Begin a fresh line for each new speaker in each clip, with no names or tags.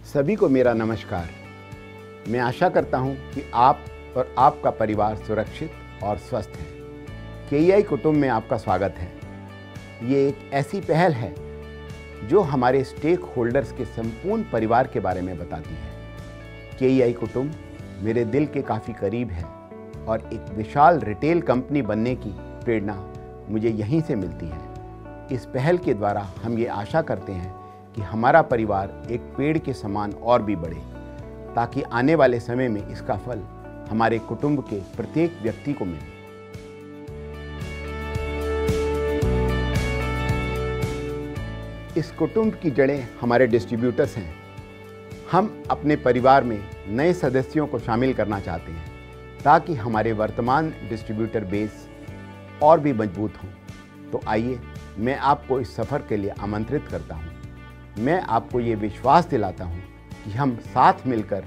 सभी को मेरा नमस्कार। मैं आशा करता हूं कि आप और आपका परिवार सुरक्षित और स्वस्थ है। केईआई कुटुंब में आपका स्वागत है। ये एक ऐसी पहल है जो हमारे स्टेक होल्डर्स के संपूर्ण परिवार के बारे में बताती है। केईआई कुटुंब मेरे दिल के काफ़ी करीब है और एक विशाल रिटेल कंपनी बनने की प्रेरणा मुझे यहीं से मिलती है। इस पहल के द्वारा हम ये आशा करते हैं कि हमारा परिवार एक पेड़ के समान और भी बढ़े, ताकि आने वाले समय में इसका फल हमारे कुटुंब के प्रत्येक व्यक्ति को मिले। इस कुटुंब की जड़ें हमारे डिस्ट्रीब्यूटर्स हैं। हम अपने परिवार में नए सदस्यों को शामिल करना चाहते हैं ताकि हमारे वर्तमान डिस्ट्रीब्यूटर बेस और भी मजबूत हों। तो आइए मैं आपको इस सफ़र के लिए आमंत्रित करता हूं। मैं आपको ये विश्वास दिलाता हूं कि हम साथ मिलकर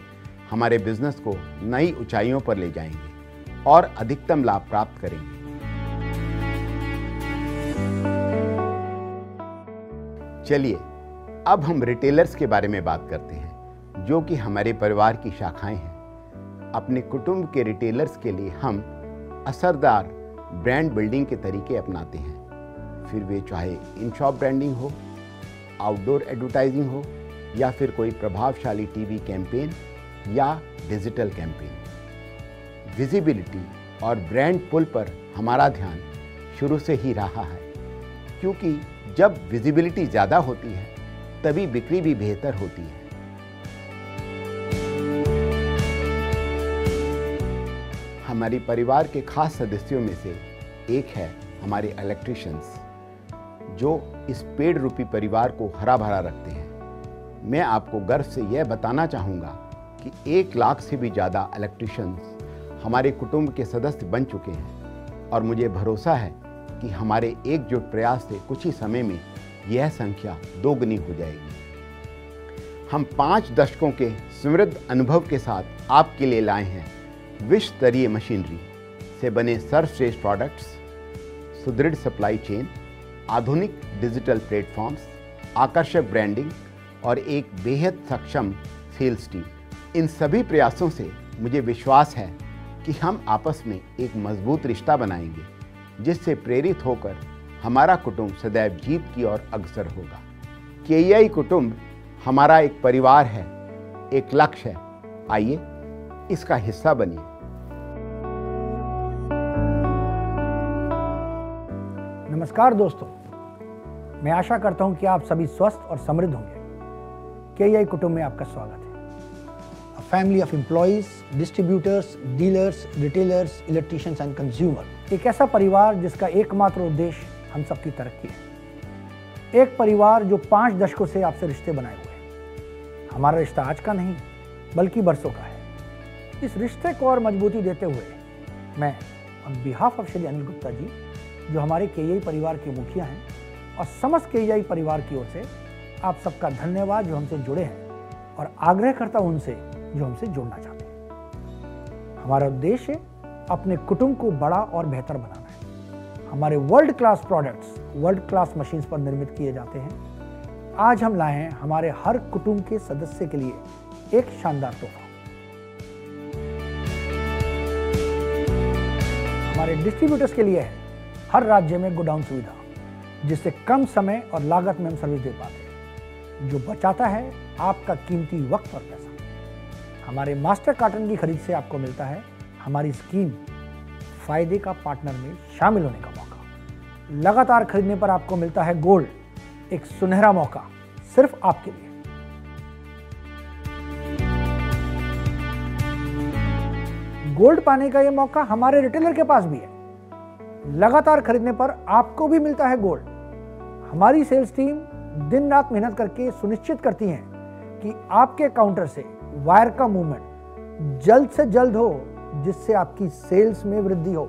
हमारे बिजनेस को नई ऊंचाइयों पर ले जाएंगे और अधिकतम लाभ प्राप्त करेंगे। चलिए अब हम रिटेलर्स के बारे में बात करते हैं, जो कि हमारे परिवार की शाखाएं हैं। अपने कुटुंब के रिटेलर्स के लिए हम असरदार ब्रांड बिल्डिंग के तरीके अपनाते हैं, फिर वे चाहे इन शॉप ब्रांडिंग हो, आउटडोर एडवर्टाइजिंग हो या फिर कोई प्रभावशाली टीवी कैंपेन या डिजिटल कैंपेन। विजिबिलिटी और ब्रांड पुल पर हमारा ध्यान शुरू से ही रहा है, क्योंकि जब विजिबिलिटी ज़्यादा होती है तभी बिक्री भी बेहतर होती है। हमारे परिवार के खास सदस्यों में से एक है हमारे इलेक्ट्रीशियंस, जो इस पेड़ रूपी परिवार को हरा भरा रखते हैं। मैं आपको गर्व से यह बताना चाहूँगा कि 1 लाख से भी ज़्यादा इलेक्ट्रीशियंस हमारे कुटुंब के सदस्य बन चुके हैं और मुझे भरोसा है कि हमारे एकजुट प्रयास से कुछ ही समय में यह संख्या दोगुनी हो जाएगी। हम 5 दशकों के समृद्ध अनुभव के साथ आपके लिए लाए हैं विश्व स्तरीय मशीनरी से बने सर्वश्रेष्ठ प्रोडक्ट्स, सुदृढ़ सप्लाई चेन, आधुनिक डिजिटल प्लेटफॉर्म्स, आकर्षक ब्रांडिंग और एक बेहद सक्षम सेल्स टीम। इन सभी प्रयासों से मुझे विश्वास है कि हम आपस में एक मजबूत रिश्ता बनाएंगे, जिससे प्रेरित होकर हमारा कुटुंब सदैव जीत की ओर अग्रसर होगा। केईआई कुटुंब हमारा एक परिवार है, एक लक्ष्य है। आइए इसका हिस्सा बनिए।
नमस्कार दोस्तों, मैं आशा करता हूं कि आप सभी स्वस्थ और समृद्ध होंगे। केईआई कुटुंब में आपका स्वागत है। A family of employees, distributors, dealers, retailers, electricians and consumer. एक ऐसा परिवार जिसका एकमात्र उद्देश्य हम सबकी तरक्की है। एक परिवार जो 5 दशकों से आपसे रिश्ते बनाए हुए हैं। हमारा रिश्ता आज का नहीं बल्कि बरसों का है। इस रिश्ते को और मजबूती देते हुए मैं on behalf of Shri Anil Gupta ji, जो हमारे केईआई परिवार के मुखिया हैं, और समस्त केईआई परिवार की ओर से आप सबका धन्यवाद जो हमसे जुड़े हैं, और आग्रह करता हूं उनसे जो हमसे जुड़ना चाहते हैं। हमारा उद्देश्य अपने कुटुंब को बड़ा और बेहतर बनाना है। हमारे world class products world class machines पर निर्मित किए जाते हैं। आज हम लाए हैं हमारे हर कुटुंब के सदस्य के लिए एक शानदार तोहफा। हमारे डिस्ट्रीब्यूटर्स के लिए है हर राज्य में गोडाउन सुविधा, जिससे कम समय और लागत में हम सर्विस दे पाते हैं, जो बचाता है आपका कीमती वक्त और पैसा। हमारे मास्टर कार्टन की खरीद से आपको मिलता है हमारी स्कीम फायदे का पार्टनर में शामिल होने का मौका। लगातार खरीदने पर आपको मिलता है गोल्ड, एक सुनहरा मौका सिर्फ आपके लिए। गोल्ड पाने का यह मौका हमारे रिटेलर के पास भी है। लगातार खरीदने पर आपको भी मिलता है गोल्ड। हमारी सेल्स टीम दिन रात मेहनत करके सुनिश्चित करती है कि आपके काउंटर से वायर का मूवमेंट जल्द से जल्द हो, जिससे आपकी सेल्स में वृद्धि हो।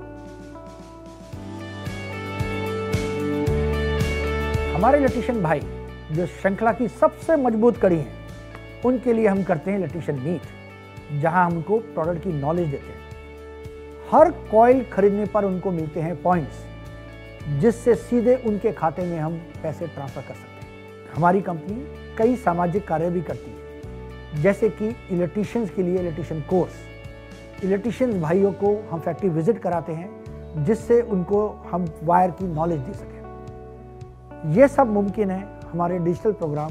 हमारे इलेक्ट्रीशियन भाई जो श्रृंखला की सबसे मजबूत कड़ी हैं, उनके लिए हम करते हैं इलेक्ट्रीशियन मीट, जहां हम उनको प्रोडक्ट की नॉलेज देते हैं। हर कॉइल खरीदने पर उनको मिलते हैं पॉइंट्स, जिससे सीधे उनके खाते में हम पैसे ट्रांसफर कर सकते हैं। हमारी कंपनी कई सामाजिक कार्य भी करती है, जैसे कि इलेक्ट्रीशियंस के लिए इलेक्ट्रीशियन कोर्स, इलेक्ट्रीशियंस भाइयों को हम फैक्ट्री विजिट कराते हैं जिससे उनको हम वायर की नॉलेज दे सकें। ये सब मुमकिन है हमारे डिजिटल प्रोग्राम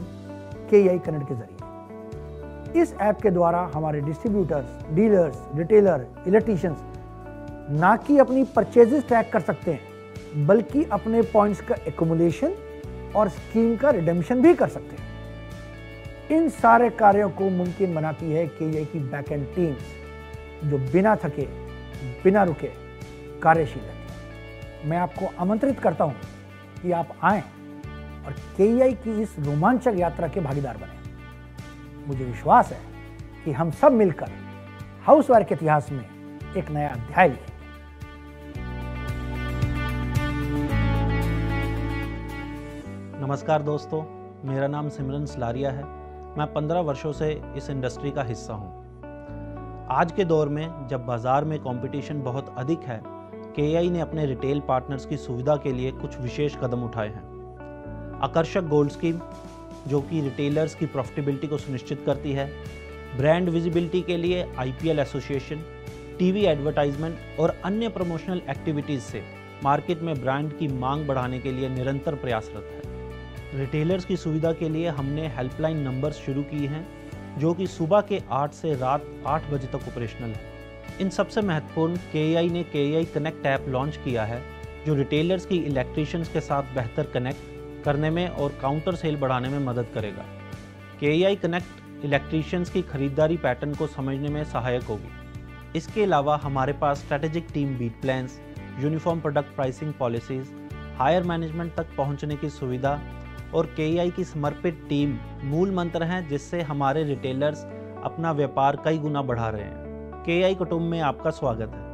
KEI कनेक्ट के जरिए। इस ऐप के द्वारा हमारे डिस्ट्रीब्यूटर्स, डीलर्स, रिटेलर, इलेक्ट्रीशियंस ना कि अपनी परचेजेस ट्रैक कर सकते हैं बल्कि अपने पॉइंट्स का एक्युमुलेशन और स्कीम का रिडेम्पशन भी कर सकते हैं। इन सारे कार्यों को मुमकिन बनाती है KEI की बैकएंड टीम्स जो बिना थके, बिना रुके कार्यशील रहती है। मैं आपको आमंत्रित करता हूं कि आप आएं और KEI की इस रोमांचक यात्रा के भागीदार बने। मुझे विश्वास है कि हम सब मिलकर हाउसवायर के इतिहास में एक नया अध्याय लिखेंगे।
नमस्कार दोस्तों, मेरा नाम सिमरन सलारिया है। मैं 15 वर्षों से इस इंडस्ट्री का हिस्सा हूं। आज के दौर में जब बाज़ार में कंपटीशन बहुत अधिक है, KEI ने अपने रिटेल पार्टनर्स की सुविधा के लिए कुछ विशेष कदम उठाए हैं। आकर्षक गोल्ड स्कीम जो कि रिटेलर्स की प्रॉफिटेबिलिटी को सुनिश्चित करती है, ब्रांड विजिबिलिटी के लिए IPL एसोसिएशन, TV एडवर्टाइजमेंट और अन्य प्रमोशनल एक्टिविटीज़ से मार्केट में ब्रांड की मांग बढ़ाने के लिए निरंतर प्रयासरत है। रिटेलर्स की सुविधा के लिए हमने हेल्पलाइन नंबर्स शुरू की हैं जो कि सुबह के 8 से रात 8 बजे तक ऑपरेशनल है। इन सबसे महत्वपूर्ण KEI ने KEI कनेक्ट ऐप लॉन्च किया है जो रिटेलर्स की इलेक्ट्रीशियंस के साथ बेहतर कनेक्ट करने में और काउंटर सेल बढ़ाने में मदद करेगा। KEI कनेक्ट इलेक्ट्रीशियंस की खरीदारी पैटर्न को समझने में सहायक होगी। इसके अलावा हमारे पास strategic team beat plans, uniform product pricing policies, higher management तक पहुंचने की सुविधा और KEI की समर्पित टीम मूल मंत्र हैं जिससे हमारे रिटेलर्स अपना व्यापार कई गुना बढ़ा रहे हैं। KEI कुटुंब में आपका स्वागत है।